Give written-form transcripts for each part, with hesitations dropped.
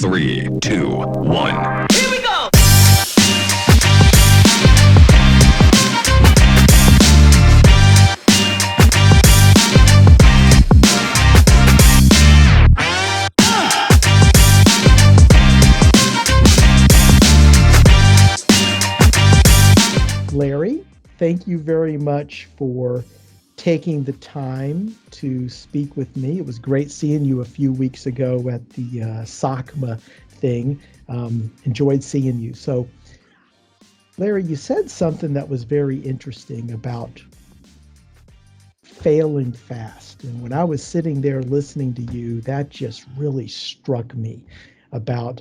Three, two, one. Here we go! Larry, thank you very much for taking the time to speak with me. It was great seeing you a few weeks ago at the SOCMA thing. Enjoyed seeing you. So, Larry, you said something that was very interesting about failing fast. And when I was sitting there listening to you, that just really struck me about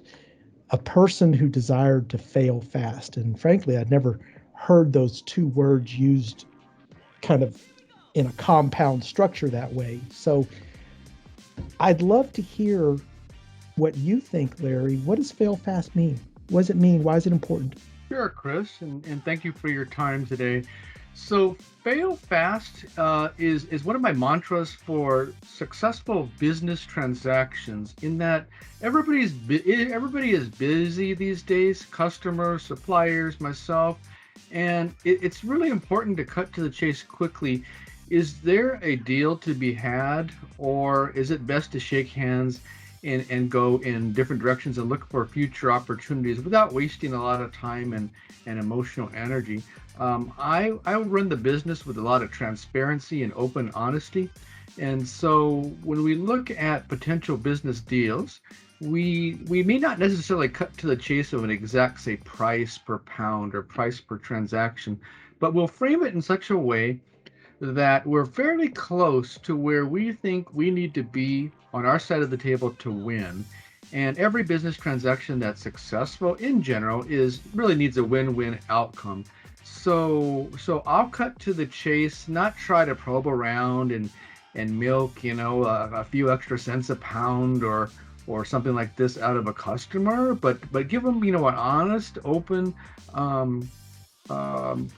a person who desired to fail fast. And frankly, I'd never heard those two words used kind of in a compound structure that way. So I'd love to hear what you think, Larry. What does fail fast mean? What does it mean? Why is it important? Sure, Chris, and thank you for your time today. So, fail fast is one of my mantras for successful business transactions. In that everybody is busy these days, customers, suppliers, myself, and it's really important to cut to the chase quickly. Is there a deal to be had, or is it best to shake hands and go in different directions and look for future opportunities without wasting a lot of time and emotional energy? I run the business with a lot of transparency and open honesty. And so when we look at potential business deals, we may not necessarily cut to the chase of an exact, say, price per pound or price per transaction, but we'll frame it in such a way that we're fairly close to where we think we need to be on our side of the table to win. And every business transaction that's successful in general really needs a win-win outcome. So I'll cut to the chase, not try to probe around and milk, a few extra cents a pound or something like this out of a customer, but give them, an honest, open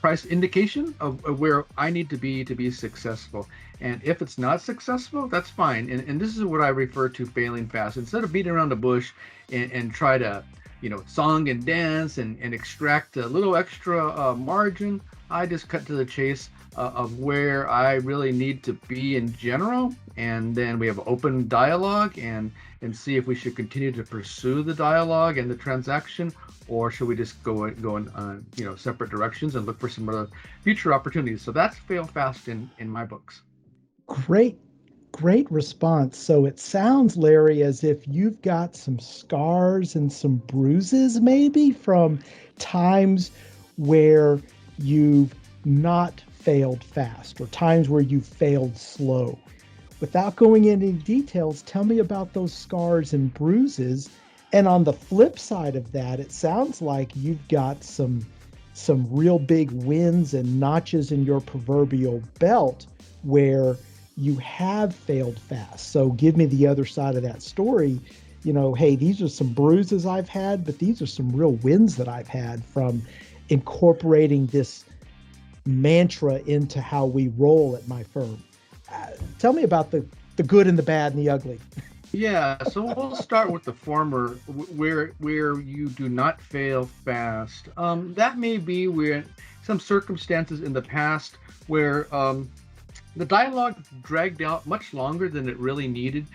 price indication of where I need to be successful. And if it's not successful, that's fine. And this is what I refer to failing fast. Instead of beating around the bush and try to, song and dance and extract a little extra margin, I just cut to the chase of where I really need to be in general. And then we have open dialogue and see if we should continue to pursue the dialogue and the transaction, or should we just go in separate directions and look for some other future opportunities. So that's fail fast in my books. Great response. So it sounds, Larry, as if you've got some scars and some bruises maybe from times where you've not failed fast or times where you failed slow. Without going into any details, tell me about those scars and bruises. And on the flip side of that, it sounds like you've got some real big wins and notches in your proverbial belt where you have failed fast. So give me the other side of that story. Hey, these are some bruises I've had, but these are some real wins that I've had from incorporating this mantra into how we roll at my firm. Tell me about the good and the bad and the ugly. Yeah, so we'll start with the former, where you do not fail fast. That may be where some circumstances in the past where the dialogue dragged out much longer than it really needed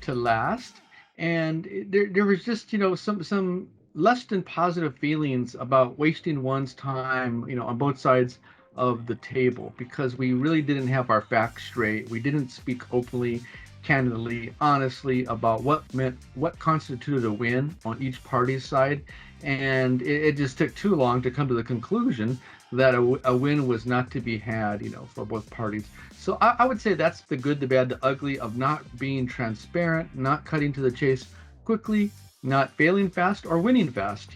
to last, and there was just some less than positive feelings about wasting one's time on both sides of the table, because we really didn't have our facts straight. We didn't speak openly, candidly, honestly about what constituted a win on each party's side, and it just took too long to come to the conclusion that a win was not to be had, for both parties. So I would say that's the good, the bad, the ugly of not being transparent, not cutting to the chase quickly, not failing fast or winning fast.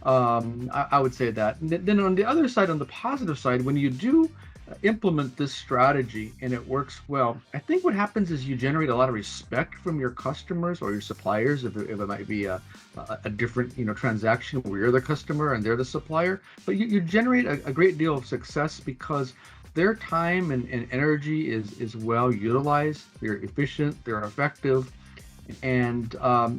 I would say that. Then on the other side, on the positive side, when you do implement this strategy and it works well, I think what happens is you generate a lot of respect from your customers or your suppliers, if it might be a different transaction where you're the customer and they're the supplier. But you generate a great deal of success because their time and energy is well utilized, they're efficient, they're effective, And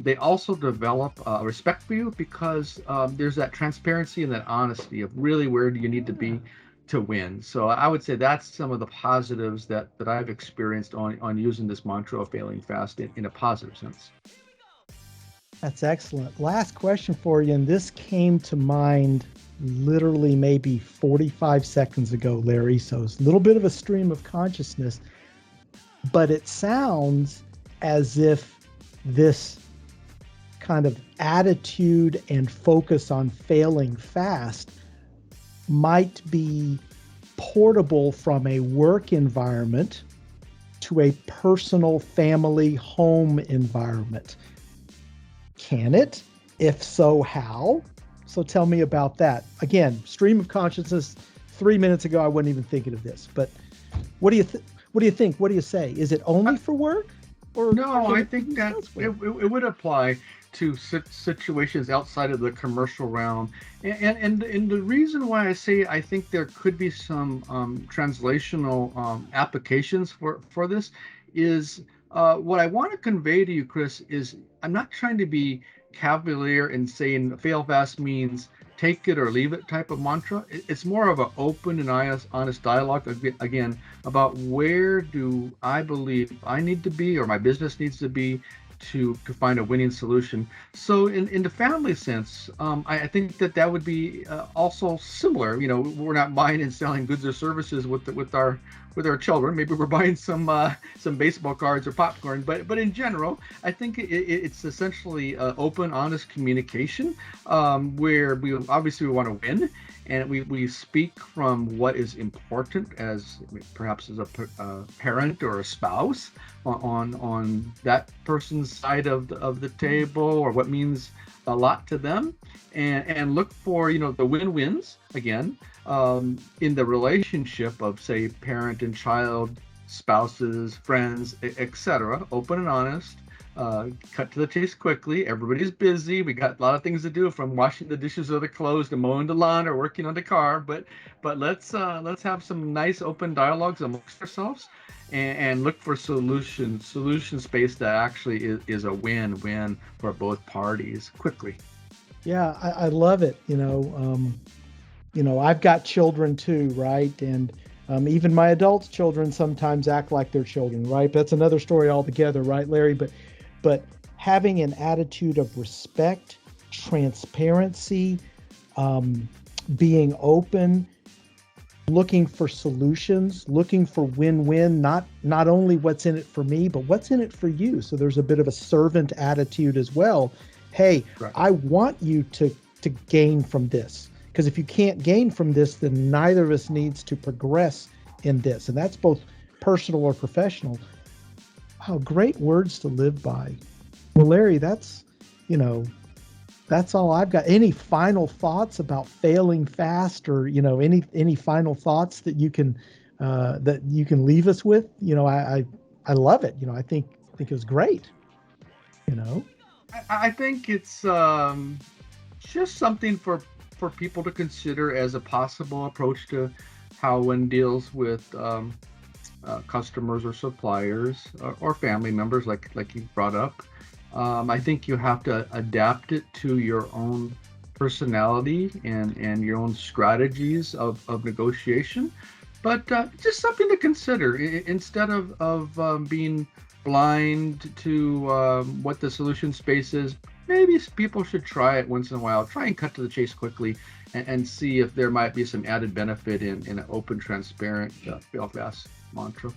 they also develop respect for you because there's that transparency and that honesty of really where do you need to be to win. So I would say that's some of the positives that I've experienced on using this mantra of failing fast in a positive sense. That's excellent. Last question for you, and this came to mind literally maybe 45 seconds ago, Larry. So it's a little bit of a stream of consciousness, but it sounds as if this kind of attitude and focus on failing fast might be portable from a work environment to a personal family home environment. Can it? If so, how? So tell me about that. Again, stream of consciousness. 3 minutes ago, I wasn't even thinking of this. But what do you think? What do you say? Is it only for work? Or No, I think that it would apply to situations outside of the commercial realm. And the reason why I say I think there could be some translational applications for this is what I want to convey to you, Chris, is I'm not trying to be cavalier in saying fail fast means take it or leave it type of mantra. It's more of an open and honest dialogue again about where do I believe I need to be or my business needs to be to find a winning solution. So in the family sense, I think that would be also similar. You know, we're not buying and selling goods or services with our children. Maybe we're buying some baseball cards or popcorn, but in general, I think it's essentially open, honest communication where we obviously want to win, and we speak from what is important as perhaps as a parent or a spouse on that person's side of the table, or what means a lot to them, and look for the win-wins again in the relationship of, say, parent and child, spouses, friends, etc. Open and honest. Cut to the chase quickly. Everybody's busy. We got a lot of things to do, from washing the dishes or the clothes to mowing the lawn or working on the car. But let's have some nice open dialogues amongst ourselves and look for solution space that actually is a win-win for both parties quickly. Yeah, I love it. I've got children too, right? And even my adult children sometimes act like they're children, right? That's another story altogether, right, Larry? But having an attitude of respect, transparency, being open, looking for solutions, looking for win-win, not only what's in it for me, but what's in it for you. So there's a bit of a servant attitude as well. Hey, right. I want you to gain from this, because if you can't gain from this, then neither of us needs to progress in this. And that's both personal or professional. Wow, great words to live by. Well, Larry, that's all I've got. Any final thoughts about failing fast, or any final thoughts that you can leave us with? I love it. I think it was great. I think it's just something for people to consider as a possible approach to how one deals with customers or suppliers or family members, like you brought up. I think you have to adapt it to your own personality and your own strategies of negotiation, but just something to consider instead of being blind to what the solution space is. Maybe people should try it once in a while. Try and cut to the chase quickly and see if there might be some added benefit in an open, transparent, fail fast mantra.